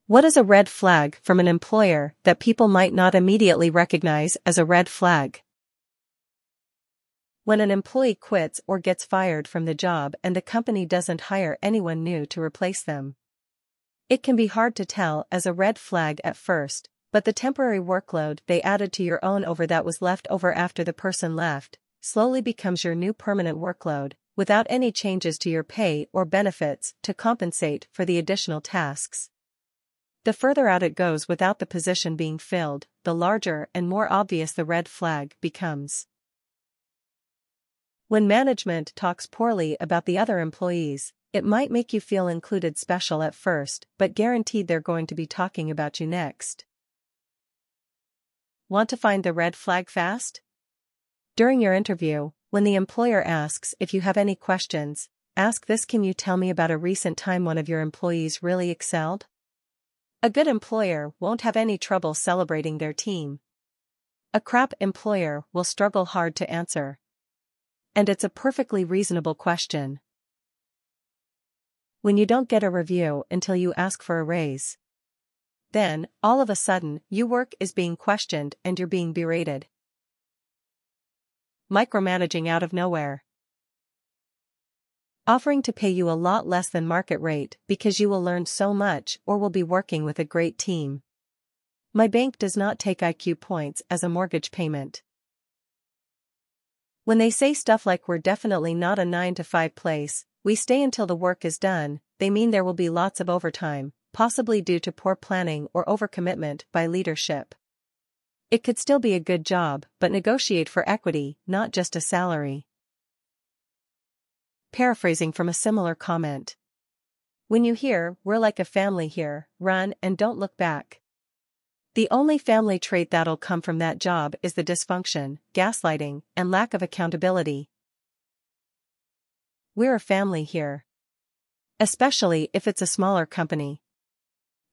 What is a red flag from an employer that people might not immediately recognize as a red flag? When an employee quits or gets fired from the job and the company doesn't hire anyone new to replace them. It can be hard to tell as a red flag at first, but the temporary workload they added to your own over that was left over after the person left slowly becomes your new permanent workload, without any changes to your pay or benefits to compensate for the additional tasks. The further out it goes without the position being filled, the larger and more obvious the red flag becomes. When management talks poorly about the other employees, it might make you feel included special at first, but guaranteed they're going to be talking about you next. Want to find the red flag fast? During your interview, when the employer asks if you have any questions, ask this: can you tell me about a recent time one of your employees really excelled? A good employer won't have any trouble celebrating their team. A crap employer will struggle hard to answer. And it's a perfectly reasonable question. When you don't get a review until you ask for a raise. Then, all of a sudden, your work is being questioned and you're being berated. Micromanaging out of nowhere. Offering to pay you a lot less than market rate because you will learn so much or will be working with a great team. My bank does not take IQ points as a mortgage payment. When they say stuff like "we're definitely not a 9-to-5 place, we stay until the work is done," they mean there will be lots of overtime, possibly due to poor planning or overcommitment by leadership. It could still be a good job, but negotiate for equity, not just a salary. Paraphrasing from a similar comment. When you hear "we're like a family here," run and don't look back. The only family trait that'll come from that job is the dysfunction, gaslighting, and lack of accountability. We're a family here. Especially if it's a smaller company.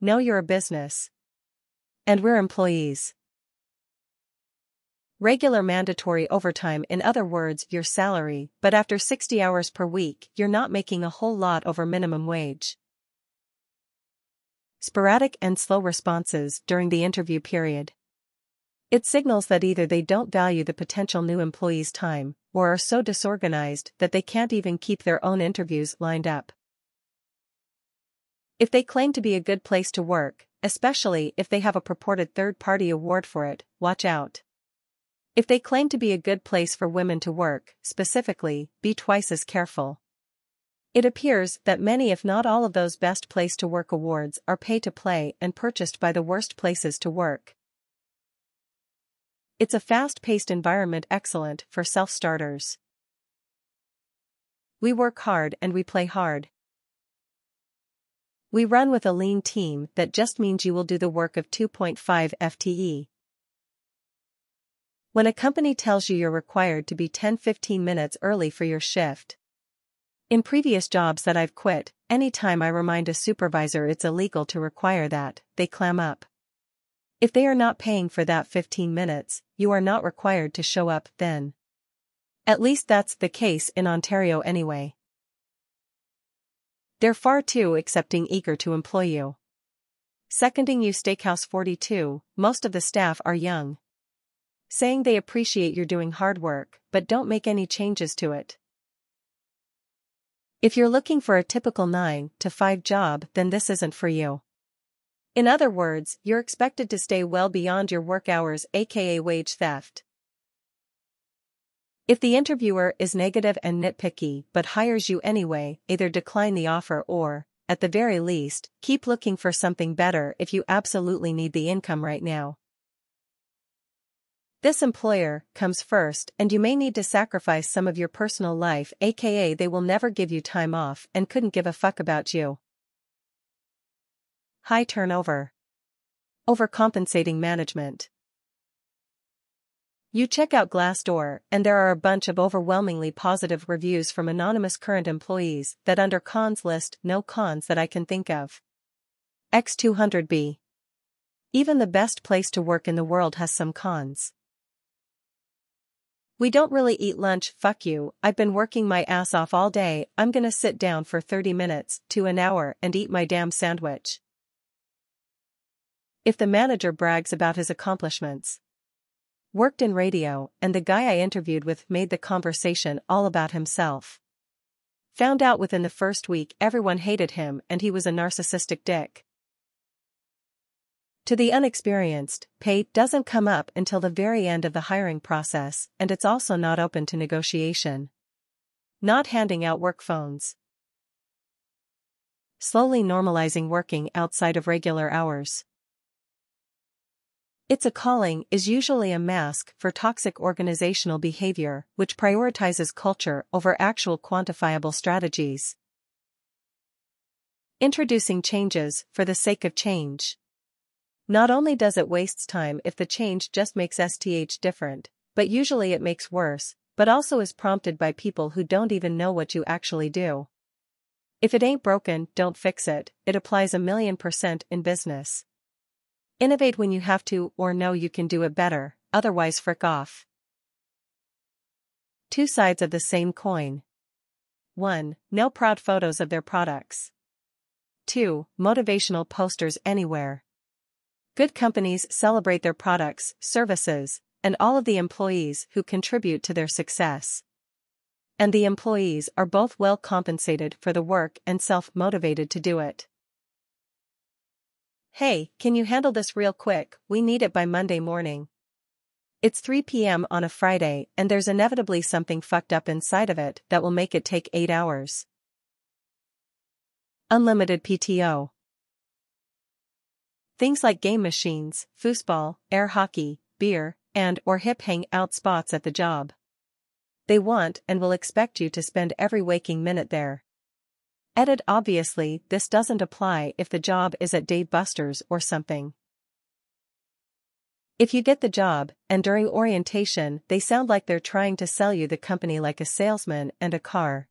Know you're a business. And we're employees. Regular mandatory overtime, in other words, your salary, but after 60 hours per week, you're not making a whole lot over minimum wage. Sporadic and slow responses during the interview period. It signals that either they don't value the potential new employee's time, or are so disorganized that they can't even keep their own interviews lined up. If they claim to be a good place to work, especially if they have a purported third-party award for it, watch out. If they claim to be a good place for women to work, specifically, be twice as careful. It appears that many, if not all, of those best place to work awards are pay-to-play and purchased by the worst places to work. It's a fast-paced environment excellent for self-starters. We work hard and we play hard. We run with a lean team that just means you will do the work of 2.5 FTE. When a company tells you you're required to be 10-15 minutes early for your shift. In previous jobs that I've quit, anytime I remind a supervisor it's illegal to require that, they clam up. If they are not paying for that 15 minutes, you are not required to show up then. At least that's the case in Ontario anyway. They're far too accepting, eager to employ you. Seconding you. Steakhouse 42, most of the staff are young. Saying they appreciate you're doing hard work, but don't make any changes to it. If you're looking for a typical 9-to-5 job, then this isn't for you. In other words, you're expected to stay well beyond your work hours, aka wage theft. If the interviewer is negative and nitpicky but hires you anyway, either decline the offer or, at the very least, keep looking for something better if you absolutely need the income right now. This employer comes first, and you may need to sacrifice some of your personal life, aka they will never give you time off and couldn't give a fuck about you. High turnover. Overcompensating management. You check out Glassdoor, and there are a bunch of overwhelmingly positive reviews from anonymous current employees that under cons list no cons that I can think of. X200B. Even the best place to work in the world has some cons. We don't really eat lunch, fuck you, I've been working my ass off all day, I'm gonna sit down for 30 minutes to an hour and eat my damn sandwich. If the manager brags about his accomplishments. Worked in radio, and the guy I interviewed with made the conversation all about himself. Found out within the first week everyone hated him and he was a narcissistic dick. To the unexperienced, pay doesn't come up until the very end of the hiring process, and it's also not open to negotiation. Not handing out work phones. Slowly normalizing working outside of regular hours. It's a calling is usually a mask for toxic organizational behavior which prioritizes culture over actual quantifiable strategies. Introducing changes for the sake of change. Not only does it waste time if the change just makes STH different, but usually it makes worse, but also is prompted by people who don't even know what you actually do. If it ain't broken, don't fix it, it applies 1,000,000% in business. Innovate when you have to or know you can do it better, otherwise frick off. Two sides of the same coin. 1. No proud photos of their products. 2. Motivational posters anywhere. Good companies celebrate their products, services, and all of the employees who contribute to their success. And the employees are both well compensated for the work and self-motivated to do it. Hey, can you handle this real quick? We need it by Monday morning. It's 3 p.m. on a Friday and there's inevitably something fucked up inside of it that will make it take 8 hours. Unlimited PTO. Things like game machines, foosball, air hockey, beer, and/or hip hang-out spots at the job. They want and will expect you to spend every waking minute there. Edit. Obviously, this doesn't apply if the job is at Dave Buster's or something. If you get the job, and during orientation they sound like they're trying to sell you the company like a salesman and a car.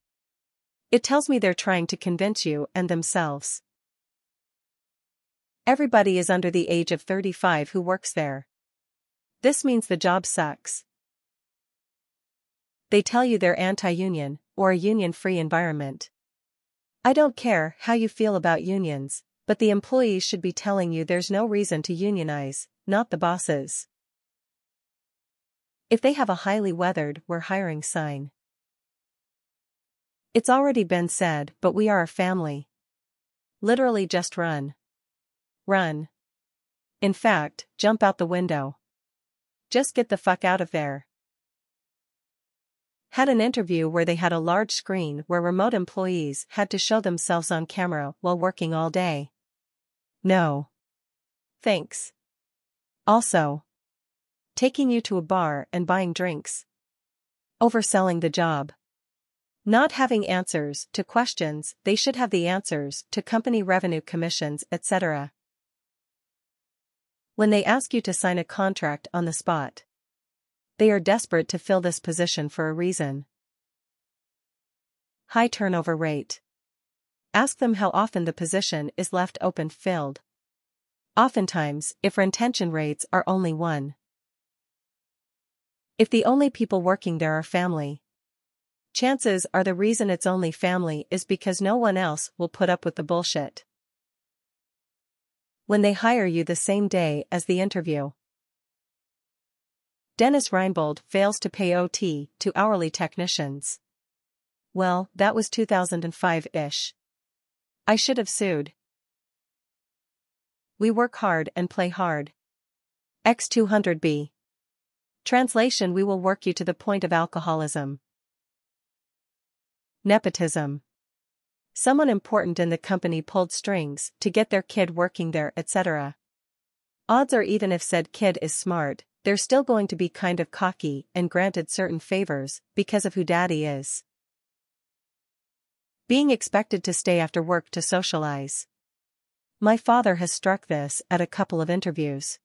It tells me they're trying to convince you and themselves. Everybody is under the age of 35 who works there. This means the job sucks. They tell you they're anti-union, or a union-free environment. I don't care how you feel about unions, but the employees should be telling you there's no reason to unionize, not the bosses. If they have a highly weathered "we're hiring" sign. It's already been said, but we are a family. Literally just run. Run. In fact, jump out the window. Just get the fuck out of there. Had an interview where they had a large screen where remote employees had to show themselves on camera while working all day. No. Thanks. Also, taking you to a bar and buying drinks. Overselling the job. Not having answers to questions they should have the answers to company revenue commissions, etc. When they ask you to sign a contract on the spot. They are desperate to fill this position for a reason. High turnover rate. Ask them how often the position is left open filled. Oftentimes, if retention rates are only 1. If the only people working there are family. Chances are the reason it's only family is because no one else will put up with the bullshit. When they hire you the same day as the interview. Dennis Reinbold fails to pay OT to hourly technicians. Well, that was 2005-ish. I should have sued. We work hard and play hard. X200B. Translation: we will work you to the point of alcoholism. Nepotism. Someone important in the company pulled strings to get their kid working there, etc. Odds are even if said kid is smart, they're still going to be kind of cocky and granted certain favors because of who daddy is. Being expected to stay after work to socialize. My father has struck this at a couple of interviews.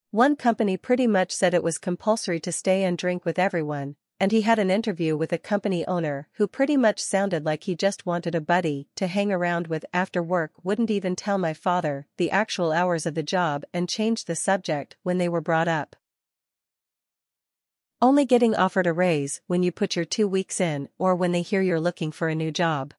One company pretty much said it was compulsory to stay and drink with everyone, and he had an interview with a company owner who pretty much sounded like he just wanted a buddy to hang around with after work, wouldn't even tell my father the actual hours of the job and changed the subject when they were brought up. Only getting offered a raise when you put your 2 weeks in or when they hear you're looking for a new job.